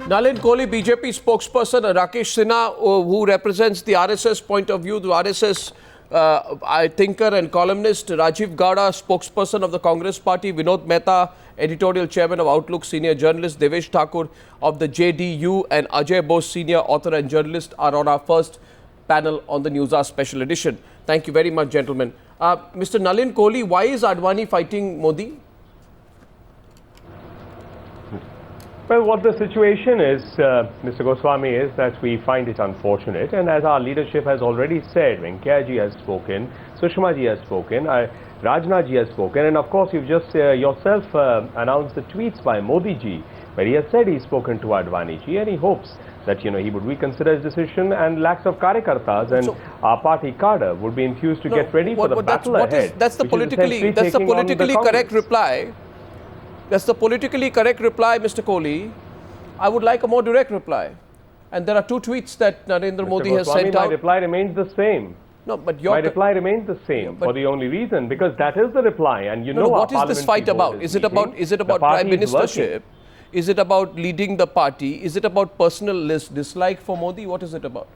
Nalin Kohli, BJP spokesperson, Rakesh Sinha, who represents the RSS point of view, the RSS thinker and columnist, Rajiv Gowda, spokesperson of the Congress Party, Vinod Mehta, editorial chairman of Outlook, senior journalist, Devesh Thakur of the JDU, and Ajay Bose, senior author and journalist, are on our first panel on the Newshour special edition. Thank you very much, gentlemen. Mr. Nalin Kohli, why is Advani fighting Modi? Well, what the situation is, Mr. Goswami, is that we find it unfortunate, and as our leadership has already said, Venkaiah ji has spoken, Sushma ji has spoken, Rajnath ji has spoken, and of course you've just yourself announced the tweets by Modi ji, where he has said he's spoken to Advani ji, and he hopes that he would reconsider his decision, and lakhs of Karyakartas and our party cadre would be enthused to get ready for the battle ahead. That's the politically correct reply. That's the politically correct reply, Mr. Kohli. I would like a more direct reply. And there are two tweets that Narendra Modi has sent out. My reply remains the same. No, but my reply remains the same for the only reason, because that is the reply. And what is this fight about? Is it about prime ministership? Is it about leading the party? Is it about personal dislike for Modi? What is it about?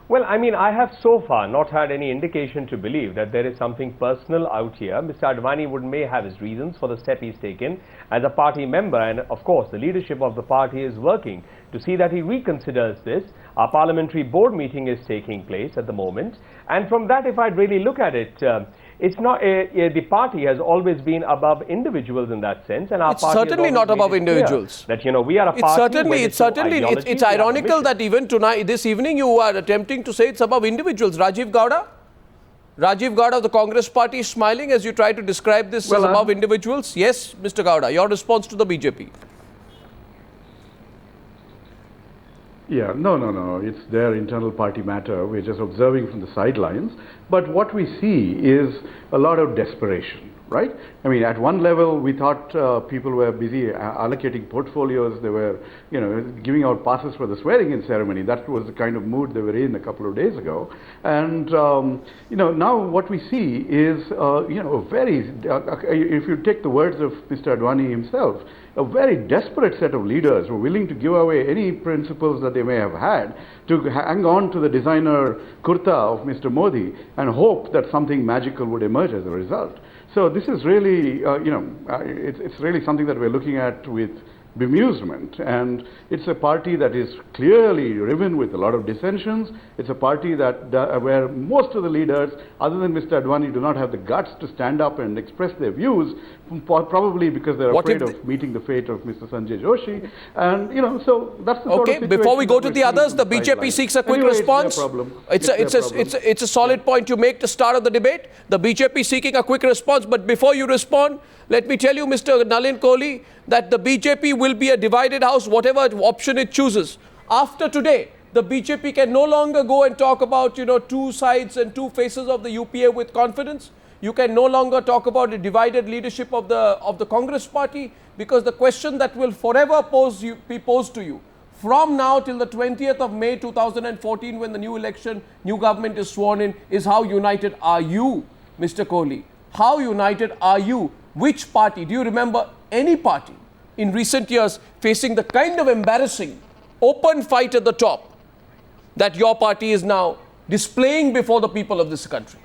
Well, I mean, I have so far not had any indication to believe that there is something personal out here. Mr. Advani may have his reasons for the step he's taken as a party member, and of course the leadership of the party is working to see that he reconsiders this. Our parliamentary board meeting is taking place at the moment, and from that, if I'd really look at it, it's not the party has always been above individuals in that sense, and our party certainly not above individuals. That we are a party. It's ironical that even tonight, this evening, you are attempting to say it's above individuals. Rajiv Gowda of the Congress Party is smiling as you try to describe this as above individuals. Yes, Mr. Gowda, your response to the BJP. Yeah, no. It's their internal party matter. We're just observing from the sidelines. But what we see is a lot of desperation, right? I mean, at one level, we thought people were busy allocating portfolios. They were, giving out passes for the swearing-in ceremony. That was the kind of mood they were in a couple of days ago. And, now what we see is, if you take the words of Mr. Advani himself, a very desperate set of leaders who are willing to give away any principles that they may have had to hang on to the designer kurta of Mr. Modi and hope that something magical would emerge as a result. So this is really, it's really something that we're looking at with bemusement, and it's a party that is clearly riven with a lot of dissensions. It's a party where most of the leaders, other than Mr. Advani, do not have the guts to stand up and express their views, probably because they're afraid of meeting the fate of Mr. Sanjay Joshi. And so that's the sort of situation. Before we go to the others, the BJP seeks a quick response. It's a solid point you make to start of the debate. The BJP seeking a quick response, but before you respond, let me tell you, Mr. Nalin Kohli, that the BJP will be a divided house, whatever option it chooses. After today, the BJP can no longer go and talk about, two sides and two faces of the UPA with confidence. You can no longer talk about a divided leadership of the Congress Party, because the question that will forever be posed to you from now till the 20th of May 2014, when the new government is sworn in, is how united are you, Mr. Kohli? How united are you? Which party? Do you remember any party in recent years facing the kind of embarrassing open fight at the top that your party is now displaying before the people of this country?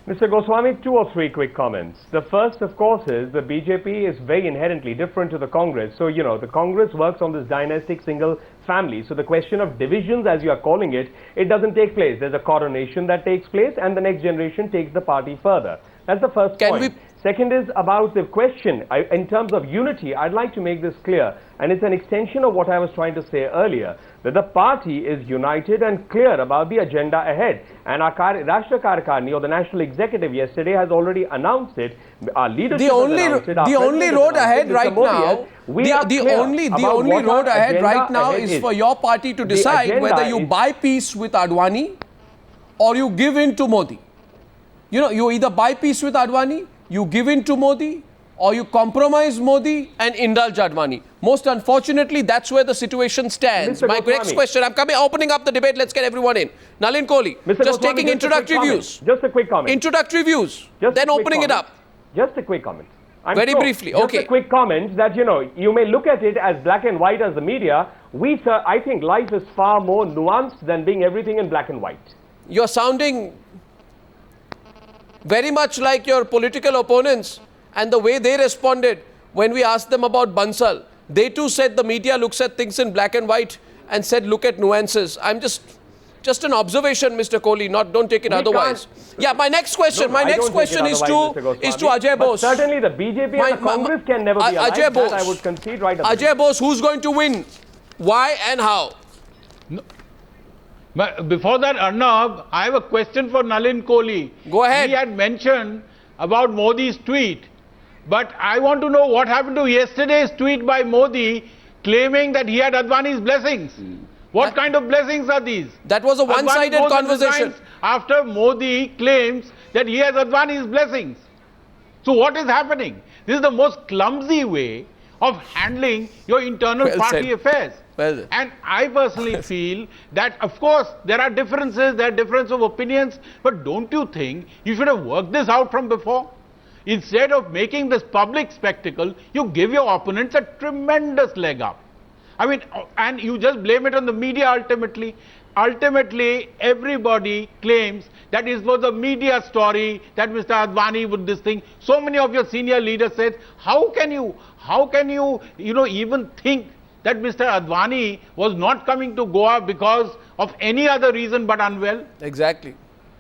Mr. Goswami, 2 or 3 quick comments. The first, of course, is the BJP is very inherently different to the Congress. So, the Congress works on this dynastic single family. So the question of divisions, as you are calling it, it doesn't take place. There's a coronation that takes place, and the next generation takes the party further. That's the first point. Second is about the question, in terms of unity, I'd like to make this clear, and it's an extension of what I was trying to say earlier, that the party is united and clear about the agenda ahead. And our Rashtra Karyakarni, or the National Executive, yesterday has already announced it. Our leadership the only road ahead right now, the only road ahead right now is for your party to decide whether you buy peace with Advani or you give in to Modi. You either buy peace with Advani, you give in to Modi, or you compromise Modi and indulge Advani. Most unfortunately, that's where the situation stands. My next question, opening up the debate, let's get everyone in. Nalin Kohli, just taking introductory views. Just a quick comment. Introductory views, then opening it up. Just a quick comment. Very briefly, just okay. a quick comment that, you may look at it as black and white as the media. I think life is far more nuanced than being everything in black and white. You're sounding very much like your political opponents and the way they responded when we asked them about Bansal. They too said the media looks at things in black and white and said look at nuances. I'm just an observation, Mr. Kohli, don't take it otherwise. Yeah, my next question, is to Ajay Bose. But certainly the BJP and the Congress can never be alike. Ajay Bose, I would concede right at the Ajay Bose, who's going to win? Why and how? No. But before that, Arnab, I have a question for Nalin Kohli. Go ahead. He had mentioned about Modi's tweet, but I want to know what happened to yesterday's tweet by Modi claiming that he had Advani's blessings. What kind of blessings are these? That was a one-sided conversation. After Modi claims that he has Advani's blessings. So what is happening? This is the most clumsy way of handling your internal party affairs. And I personally feel that, of course, there are differences, there are differences of opinions, but don't you think you should have worked this out from before? Instead of making this public spectacle, you give your opponents a tremendous leg up. I mean, and you just blame it on the media ultimately. Ultimately, everybody claims that it was a media story, that Mr. Advani would this thing. So many of your senior leaders said, how can you, even think that Mr. Advani was not coming to Goa because of any other reason but unwell? Exactly.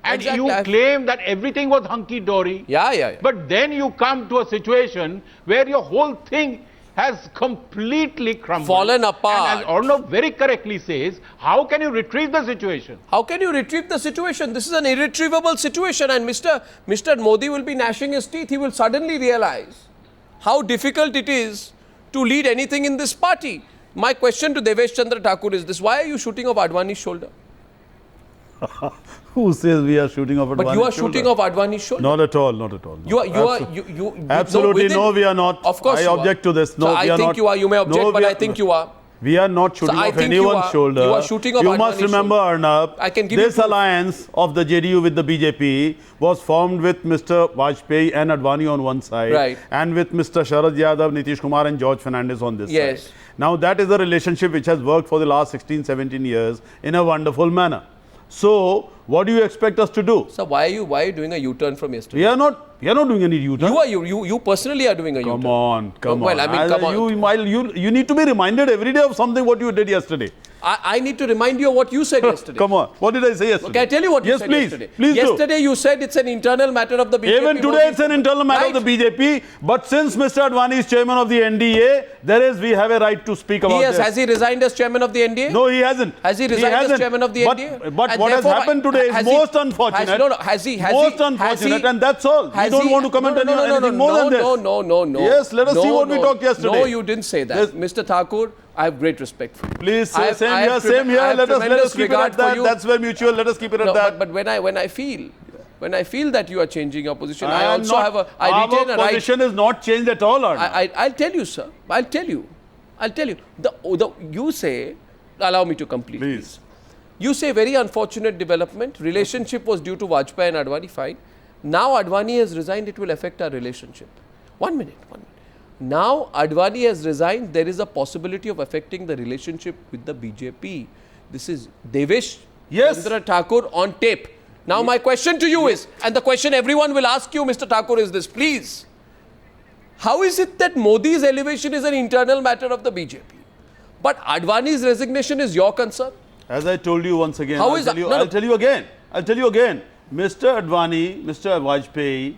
And you claim that everything was hunky-dory. Yeah. But then you come to a situation where your whole thing has completely crumbled. Fallen apart. And as Arnav very correctly says, how can you retrieve the situation? How can you retrieve the situation? This is an irretrievable situation, and Mr. Modi will be gnashing his teeth. He will suddenly realize how difficult it is to lead anything in this party. My question to Devesh Chandra Thakur is this: why are you shooting off Advani's shoulder? Who says we are shooting off Advani's shoulder? But you are shooting off Advani's shoulder. Not at all, not at all. Absolutely no, we are not. Of course, I object to this. No, so we are not. I think you are. You may object, but I think you are. We are not shooting off anyone's shoulder. You are shooting off You must remember, Arnab, this alliance of the JDU with the BJP was formed with Mr. Vajpayee and Advani on one side, and with Mr. Sharad Yadav, Nitish Kumar and George Fernandes on this side. Now that is a relationship which has worked for the last 16-17 years in a wonderful manner. So, what do you expect us to do? So why are you doing a U-turn from yesterday? We are not doing any U-turn. You personally are doing a U-turn. Come on. Well, I mean, come on. You need to be reminded every day of something what you did yesterday. I need to remind you of what you said yesterday. Come on. What did I say yesterday? Can I tell you what you said yesterday? Please yesterday you said it's an internal matter of the BJP. Even today it's an internal matter of the BJP. But since Mr. Advani is chairman of the NDA, we have a right to speak about this. Has he resigned as chairman of the NDA? No, he hasn't. Has he resigned as chairman of the NDA? But what has happened today is most unfortunate. Most unfortunate, and that's all. We don't want to comment on anything more than this. No. Yes, let us see what we talked yesterday. No, you didn't say that. Mr. Thakur, I have great respect for you. Please, same here. Let us keep it at that. That's very mutual. Let us keep it at that. But when I feel that you are changing your position, I also have a. Our position is not changed at all. I'll tell you, sir. I'll tell you. You say, allow me to complete. Please. You say very unfortunate development. Relationship was due to Vajpayee and Advani. Fine. Now Advani has resigned. It will affect our relationship. 1 minute. Now Advani has resigned, there is a possibility of affecting the relationship with the BJP. This is Devesh Chandra Thakur on tape. Now my question to you is, and the question everyone will ask you, Mr. Thakur, is this, please. How is it that Modi's elevation is an internal matter of the BJP, but Advani's resignation is your concern? As I told you once again, I'll tell you again. Mr. Advani, Mr. Vajpayee,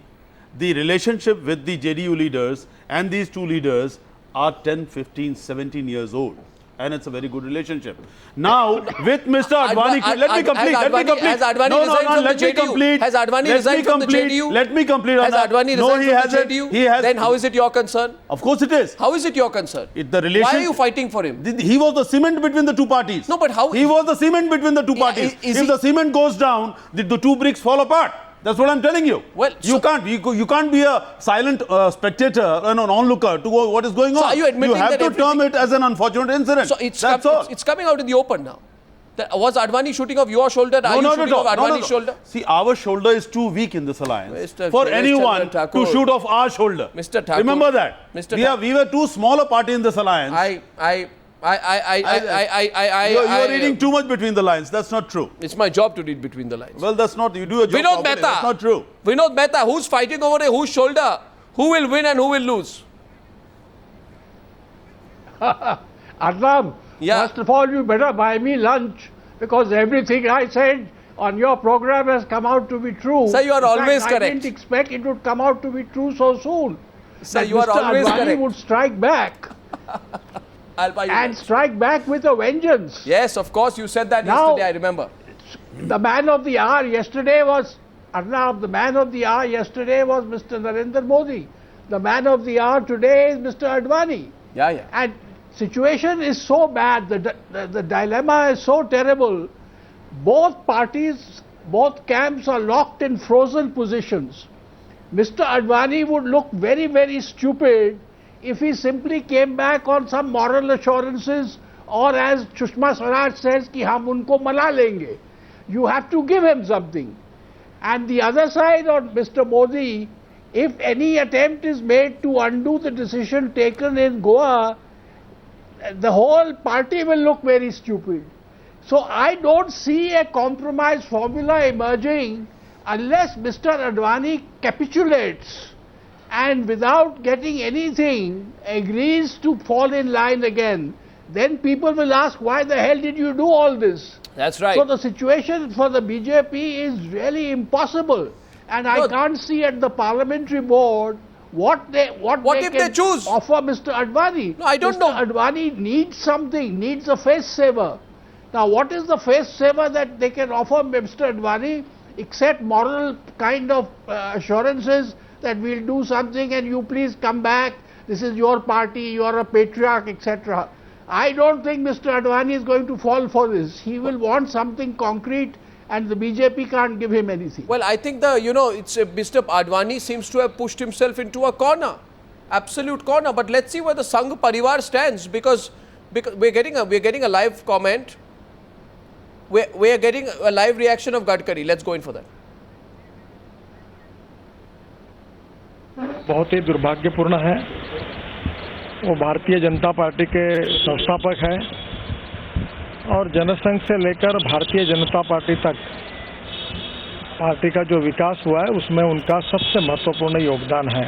the relationship with the JDU leaders and these two leaders are 10, 15, 17 years old. And it's a very good relationship. Now, with Mr. Advani, let me complete. Has Advani resigned from the JDU? Has Advani resigned from the JDU? Let me complete. Has Advani resigned from the JDU? Then how is it your concern? Of course it is. How is it your concern? Why are you fighting for him? He was the cement between the two parties. No, but how? He was the cement between the two parties. If the cement goes down, the two bricks fall apart. That's what I'm telling you. Well, you can't be a silent spectator and an onlooker to what is going on. Are you admitting have to term it as an unfortunate incident. So it's coming out in the open now. Was Advani shooting off your shoulder? Are you shooting off Advani's shoulder? See, our shoulder is too weak in this alliance Mr. for Mr. anyone Thakur. to shoot off our shoulder. Mr. Thakur. Remember that. Mr. We were too small a party in this alliance. You are reading too much between the lines. That's not true. It's my job to read between the lines. Well, that's not. You do a job. Vinod Mehta. That's not true. Vinod Mehta, who's fighting over whose shoulder? Who will win and who will lose? Arnab, first of all, you better buy me lunch because everything I said on your program has come out to be true. Sir, you are always correct. I didn't expect it would come out to be true so soon. Sir, you are always correct. Advani would strike back. I'll buy you and lunch. Strike back with a vengeance. Yes, of course, you said that yesterday, I remember. The man of the hour yesterday was, Arnab, the man of the hour yesterday was Mr. Narendra Modi. The man of the hour today is Mr. Advani. Yeah. And situation is so bad, the dilemma is so terrible. Both parties, both camps are locked in frozen positions. Mr. Advani would look very, very stupid if he simply came back on some moral assurances or as Sushma Swaraj says, ki hum unko mana lenge. You have to give him something. And the other side on Mr. Modi, if any attempt is made to undo the decision taken in Goa, the whole party will look very stupid. So I don't see a compromise formula emerging unless Mr. Advani capitulates and without getting anything agrees to fall in line again. Then people will ask, why the hell did you do all this? That's right. So the situation for the BJP is really impossible. And I can't see at the parliamentary board what they choose? Offer Mr. Advani. No, I don't know. Mr. Advani needs something, needs a face saver. Now, what is the face saver that they can offer Mr. Advani except moral kind of assurances that we'll do something and you please come back, this is your party, you are a patriarch, etc. I don't think Mr. Advani is going to fall for this. He will want something concrete and the BJP can't give him anything. Well, I think Mr. Advani seems to have pushed himself into a corner, absolute corner. But let's see where the Sangh Parivar stands because we're getting a live comment. We're getting a live reaction of Gadkari. Let's go in for that. बहुत ही दुर्भाग्यपूर्ण है। वो Bharatiya Janata party के संस्थापक हैं और जनसंघ से लेकर भारतीय जनता पार्टी तक पार्टी का जो विकास हुआ है उसमें उनका सबसे महत्वपूर्ण योगदान है।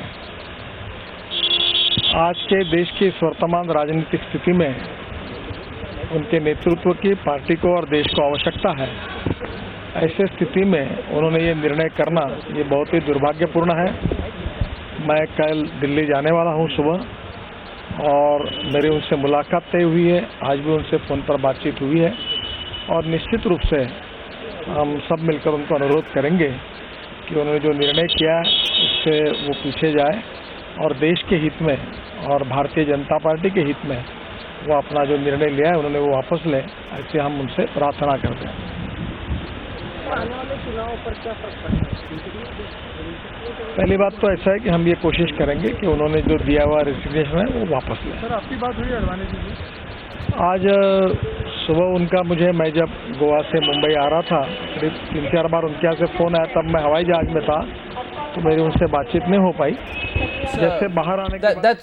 आज के देश की वर्तमान राजनीतिक स्थिति में उनके नेतृत्व की पार्टी को और देश को आवश्यकता है। ऐसे स्थिति में उन्होंने ये निर्णय करना ये बहुत ही दुर्भाग्यपूर्ण है। मैं कल दिल्ली जाने वाला हूँ सुबह और मेरी उनसे मुलाकात तय हुई है। आज भी उनसे फ़ोन पर बातचीत हुई है और निश्चित रूप से हम सब मिलकर उनको अनुरोध करेंगे कि उन्होंने जो निर्णय किया उससे वो पीछे जाए और देश के हित में और भारतीय जनता पार्टी के हित में वो अपना जो निर्णय लिया है उन्होंने वो वापस लें, ऐसे हम उनसे प्रार्थना करते हैं। आने वाले चुनाव पर क्या फर्क पड़ेगा? पहली बात तो ऐसा है कि हम ये कोशिश करेंगे कि उन्होंने जो दिया हुआ रेजिग्नेशन है वो वापस लें। सर, आपकी बात हुई अडवाणी जी से? आज सुबह उनका मैं जब गोवा से मुंबई आ रहा था करीब 3-4 बार उनके यहाँ से फ़ोन आया, तब मैं हवाई जहाज में था तो मेरी उनसे बातचीत नहीं हो पाई। जैसे बाहर आने के बाद